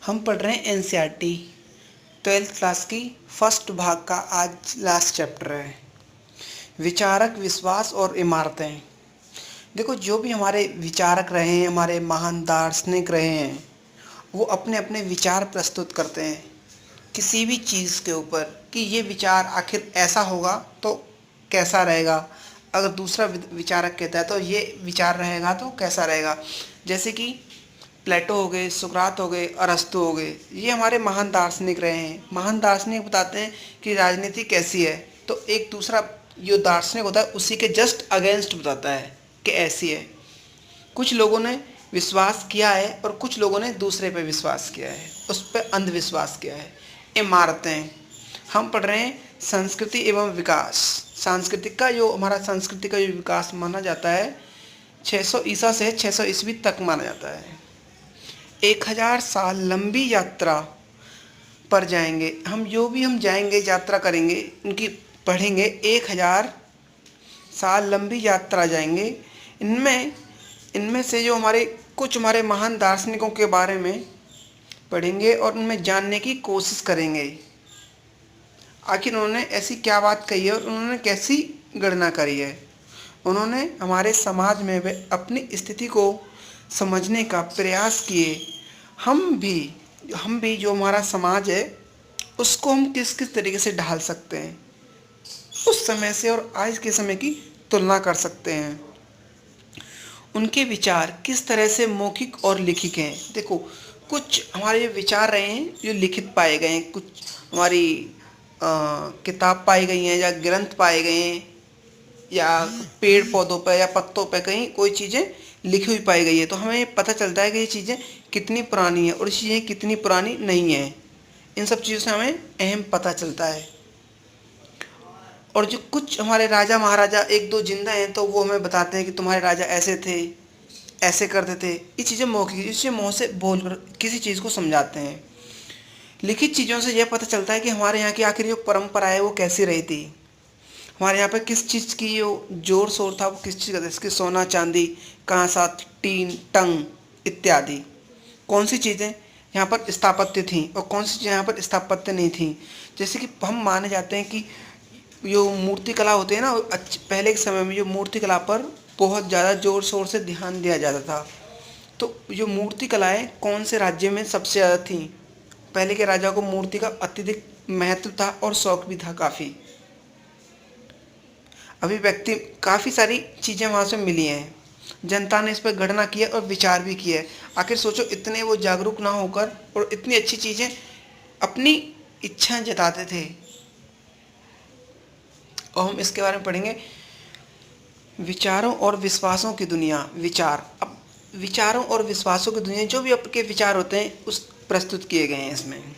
हम पढ़ रहे हैं एनसीईआरटी 12th क्लास की फर्स्ट भाग का आज लास्ट चैप्टर है विचारक, विश्वास और इमारतें। देखो, जो भी हमारे विचारक रहे हैं, हमारे महान दार्शनिक रहे हैं, वो अपने अपने विचार प्रस्तुत करते हैं किसी भी चीज़ के ऊपर कि ये विचार आखिर ऐसा होगा तो कैसा रहेगा। अगर दूसरा विचारक कहता है तो ये विचार रहेगा तो कैसा रहेगा। जैसे कि प्लेटो हो गए, सुकरात हो गए, अरस्तु हो गए, ये हमारे महान दार्शनिक रहे हैं। महान दार्शनिक बताते हैं कि राजनीति कैसी है, तो एक दूसरा जो दार्शनिक होता है उसी के जस्ट अगेंस्ट बताता है कि ऐसी है। कुछ लोगों ने विश्वास किया है और कुछ लोगों ने दूसरे पे विश्वास किया है, उस पर अंधविश्वास किया है। इमारतें, हम पढ़ रहे हैं संस्कृति एवं विकास। सांस्कृतिक का जो हमारा संस्कृति का जो विकास माना जाता है 600 ईसा से 600 ईस्वी तक माना जाता है। 1000 साल लंबी यात्रा पर जाएंगे हम, जो भी हम जाएंगे यात्रा करेंगे उनकी पढ़ेंगे। 1000 साल लंबी यात्रा जाएंगे। इनमें से जो हमारे महान दार्शनिकों के बारे में पढ़ेंगे और उनमें जानने की कोशिश करेंगे आखिर उन्होंने ऐसी क्या बात कही है और उन्होंने कैसी गणना करी है। उन्होंने हमारे समाज में वे अपनी स्थिति को समझने का प्रयास किए। हम भी जो हमारा समाज है उसको हम किस किस तरीके से ढाल सकते हैं, उस समय से और आज के समय की तुलना कर सकते हैं। उनके विचार किस तरह से मौखिक और लिखित हैं। देखो, कुछ हमारे विचार रहे हैं जो लिखित पाए गए हैं, कुछ हमारी किताब पाई गई हैं या ग्रंथ पाए गए हैं या पेड़ पौधों पर या पत्तों पर कहीं कोई चीज़ें लिखी हुई पाई गई है, तो हमें पता चलता है कि ये चीज़ें कितनी पुरानी है और ये चीज़ें कितनी पुरानी नहीं है। इन सब चीज़ों से हमें अहम पता चलता है। और जो कुछ हमारे राजा महाराजा एक दो जिंदा हैं तो वो हमें बताते हैं कि तुम्हारे राजा ऐसे थे, ऐसे करते थे। ये चीज़ें मौखिक, इससे मुँह से बोल कर किसी चीज़ को समझाते हैं। लिखित चीज़ों से यह पता चलता है कि हमारे यहाँ की आखिर जो परंपरा है वो कैसी रही थी, हमारे यहाँ पर किस चीज़ की जो जोर शोर था वो किस चीज़ का था। इसके सोना चांदी, कांसा, टीन, टंग इत्यादि। कौन सी चीज़ें यहाँ पर स्थापत्य थी और कौन सी चीज़ें यहाँ पर स्थापत्य नहीं थी। जैसे कि हम माने जाते हैं कि जो मूर्ति कला होती है ना, पहले के समय में जो मूर्ति कला पर बहुत ज़्यादा ज़ोर शोर से ध्यान दिया जाता था। तो जो मूर्ति कलाएँ कौन से राज्य में सबसे ज़्यादा थी। पहले के राजाओं को मूर्ति का अत्यधिक महत्व था और शौक भी था काफ़ी। अभिव्यक्ति, काफ़ी सारी चीज़ें वहाँ से मिली हैं। जनता ने इस पर गणना की है और विचार भी किया है। आखिर सोचो, इतने वो जागरूक ना होकर और इतनी अच्छी चीज़ें अपनी इच्छाएं जताते थे। और हम इसके बारे में पढ़ेंगे विचारों और विश्वासों की दुनिया। अब विचारों और विश्वासों की दुनिया, जो भी आपके विचार होते हैं उस प्रस्तुत किए गए हैं इसमें।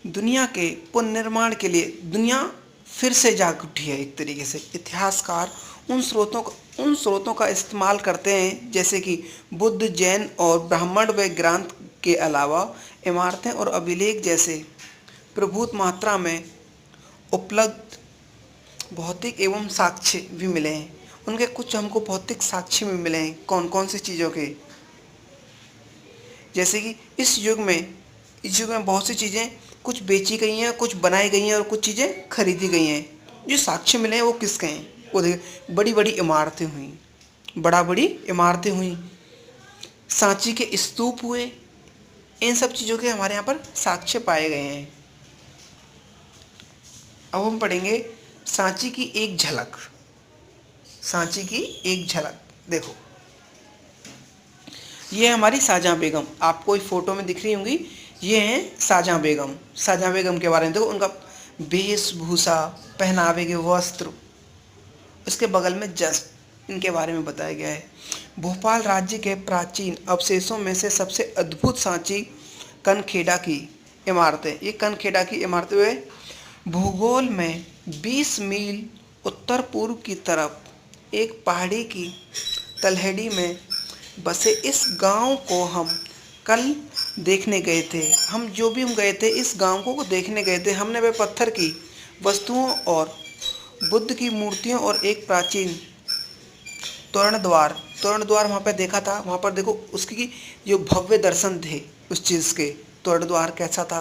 दुनिया के पुनर्निर्माण के लिए दुनिया फिर से जाग उठी है एक तरीके से। इतिहासकार उन स्रोतों का इस्तेमाल करते हैं जैसे कि बुद्ध, जैन और ब्राह्मण व ग्रंथ के अलावा इमारतें और अभिलेख जैसे प्रभुत मात्रा में उपलब्ध भौतिक एवं साक्ष्य भी मिले हैं। उनके कुछ हमको भौतिक साक्ष्य भी मिले हैं। कौन कौन सी चीज़ों के, जैसे कि इस युग में बहुत सी चीज़ें कुछ बेची गई हैं, कुछ बनाई गई हैं और कुछ चीज़ें खरीदी गई हैं। जो साक्ष्य मिले हैं वो किसके हैं, वो देखिए, बड़ी बड़ी इमारतें हुई, सांची के स्तूप हुए, इन सब चीज़ों के हमारे यहाँ पर साक्ष्य पाए गए हैं। अब हम पढ़ेंगे सांची की एक झलक। देखो, ये हमारी शाहजहाँ बेगम, आपको इस फोटो में दिख रही होंगी, ये हैं शाहजहाँ बेगम के बारे में देखो। उनका वेशभूषा, पहनावे के वस्त्र, उसके बगल में जस्ट इनके बारे में बताया गया है। भोपाल राज्य के प्राचीन अवशेषों में से सबसे अद्भुत सांची कनखेड़ा की इमारतें। ये कनखेड़ा की इमारतें वे भूगोल में 20 मील उत्तर पूर्व की तरफ एक पहाड़ी की तलहटी में बसे इस गांव को हम कल देखने गए थे। हम गए थे इस गांव को देखने गए थे। हमने वे पत्थर की वस्तुओं और बुद्ध की मूर्तियों और एक प्राचीन तोरण द्वार वहाँ पर देखा था। वहाँ पर देखो उसकी जो भव्य दर्शन थे उस चीज़ के तोरण द्वार कैसा था।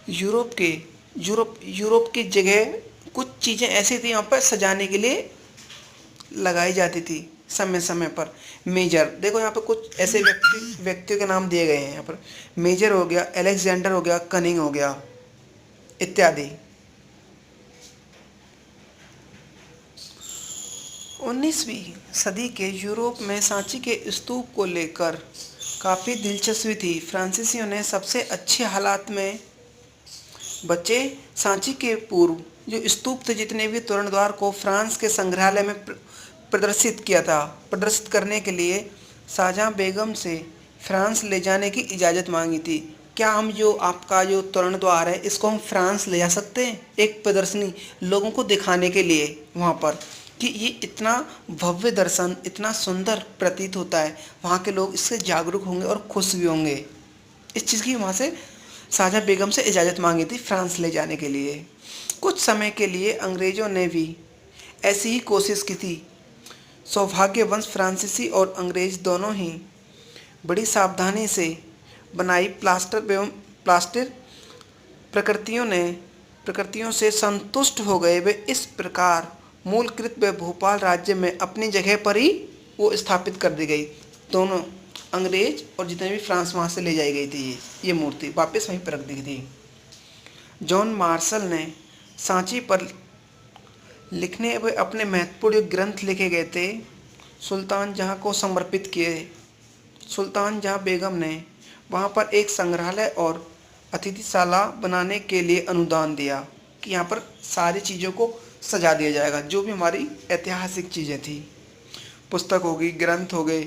यूरोप की जगह कुछ चीज़ें ऐसी थी यहाँ पर सजाने के लिए लगाई जाती थी समय समय पर। मेजर, देखो यहाँ पर कुछ ऐसे व्यक्तियों के नाम दिए गए हैं यहाँ पर। मेजर हो गया, अलेक्जेंडर हो गया, कनिंग हो गया, इत्यादि। 19वीं सदी के यूरोप में सांची के स्तूप को लेकर काफ़ी दिलचस्पी थी। फ्रांसीसियों ने सबसे अच्छे हालात में बचे सांची के पूर्व जो स्तूप थे, जितने भी तोरण द्वार को फ्रांस के संग्रहालय में प्रदर्शित किया था। प्रदर्शित करने के लिए शाहजहां बेगम से फ्रांस ले जाने की इजाज़त मांगी थी। क्या हम जो आपका जो तोरण द्वार है इसको हम फ्रांस ले जा सकते हैं, एक प्रदर्शनी लोगों को दिखाने के लिए वहाँ पर, कि ये इतना भव्य दर्शन, इतना सुंदर प्रतीत होता है। वहाँ के लोग इससे जागरूक होंगे और खुश भी होंगे। इस चीज़ की वहाँ से शाहजहां बेगम से इजाज़त मांगी थी फ्रांस ले जाने के लिए। कुछ समय के लिए अंग्रेज़ों ने भी ऐसी ही कोशिश की थी। सौभाग्यवंश फ्रांसीसी और अंग्रेज़ दोनों ही बड़ी सावधानी से बनाई प्लास्टर प्रकृतियों से संतुष्ट हो गए। वे इस प्रकार मूलकृत व भोपाल राज्य में अपनी जगह पर ही वो स्थापित कर दी गई। दोनों अंग्रेज और जितने भी फ्रांस वहाँ से ले जाई गई थी ये मूर्ति वापस वहीं पर रख दी थी। जॉन मार्शल ने सांची पर लिखने व अपने महत्वपूर्ण ग्रंथ लिखे गए थे। सुल्तान जहाँ को समर्पित किए। सुल्तान जहाँ बेगम ने वहाँ पर एक संग्रहालय और अतिथिशाला बनाने के लिए अनुदान दिया कि यहाँ पर सारी चीज़ों को सजा दिया जाएगा, जो भी हमारी ऐतिहासिक चीज़ें थी, पुस्तक हो गई, ग्रंथ हो गए,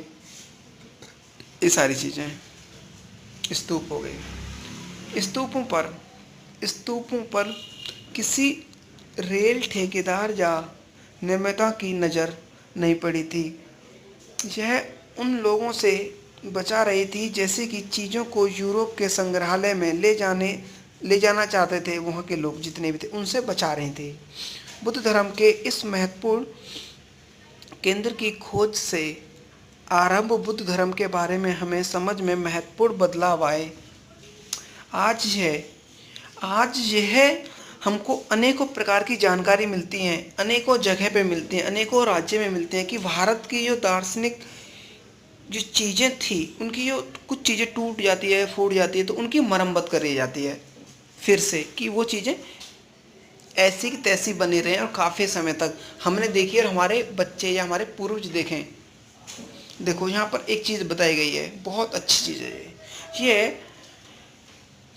ये सारी चीज़ें, स्तूप हो गए। स्तूपों पर किसी रेल ठेकेदार या निर्माता की नज़र नहीं पड़ी थी। यह उन लोगों से बचा रही थी जैसे कि चीज़ों को यूरोप के संग्रहालय में ले जाना चाहते थे। वहाँ के लोग जितने भी थे उनसे बचा रहे थे। बुद्ध धर्म के इस महत्वपूर्ण केंद्र की खोज से आरंभ बुद्ध धर्म के बारे में हमें समझ में महत्वपूर्ण बदलाव आए। आज यह हमको अनेकों प्रकार की जानकारी मिलती हैं, अनेकों जगह पे मिलती हैं, अनेकों राज्य में मिलती हैं कि भारत की जो दार्शनिक जो चीज़ें थी उनकी जो कुछ चीज़ें टूट जाती है, फूट जाती है, तो उनकी मरम्मत करी जाती है फिर से, कि वो चीज़ें ऐसी की तैसी बनी रहें और काफ़ी समय तक हमने देखी और हमारे बच्चे या हमारे पूर्वज देखें। देखो यहाँ पर एक चीज़ बताई गई है, बहुत अच्छी चीज़ है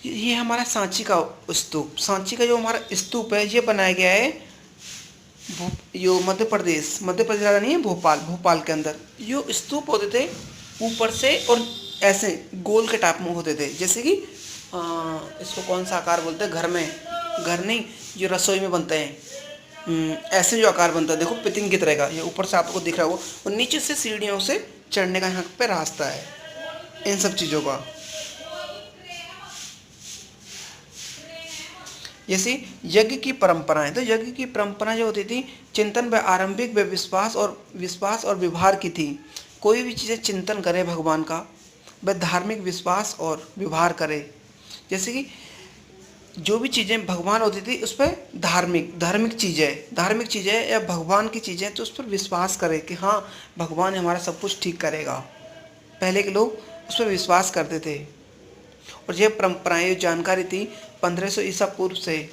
ये हमारा सांची का स्तूप। सांची का जो हमारा स्तूप है ये बनाया गया है यो मध्य प्रदेश ज़्यादा नहीं है, भोपाल के अंदर। यो स्तूप होते थे ऊपर से और ऐसे गोल के टाइप में होते थे, जैसे कि इसको कौन सा आकार बोलते हैं, घर नहीं जो रसोई में बनते हैं, ऐसे जो आकार बनता है, देखो पितिंग की तरह का। ये ऊपर से आपको दिख रहा होगा और नीचे से सीढ़ियों से चढ़ने का यहाँ पे रास्ता है इन सब चीज़ों का। जैसे यज्ञ की परंपराएं, तो यज्ञ की परंपरा जो होती थी चिंतन व आरंभिक व विश्वास और व्यवहार की थी। कोई भी चीज़ें चिंतन करे भगवान का, वह धार्मिक विश्वास और व्यवहार करे। जैसे कि जो भी चीज़ें भगवान होती थी उस पर धार्मिक चीज़ें या भगवान की चीज़ें, तो उस पर विश्वास करे कि हाँ भगवान हमारा सब कुछ ठीक करेगा। पहले के लोग उस पर विश्वास करते थे। और यह परंपराएं जानकारी थी 1500 ईसा पूर्व से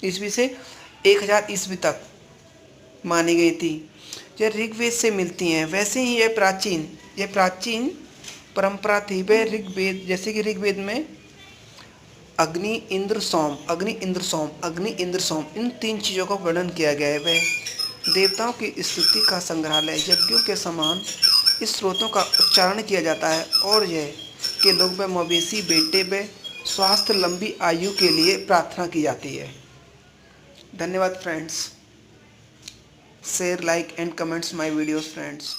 ईस्वी से 1000 ईस्वी तक मानी गई थी। यह ऋग्वेद से मिलती हैं। वैसे ही यह प्राचीन परंपरा थी। वह ऋग्वेद, जैसे कि ऋग्वेद में अग्नि इंद्र सोम इन 3 चीज़ों का वर्णन किया गया है। वह देवताओं की स्तुति का संग्रहालय, यज्ञों के समान इस स्रोतों का उच्चारण किया जाता है और यह के लोग व मवेशी बेटे व स्वास्थ्य लंबी आयु के लिए प्रार्थना की जाती है। धन्यवाद friends. Share, like and comments my videos friends.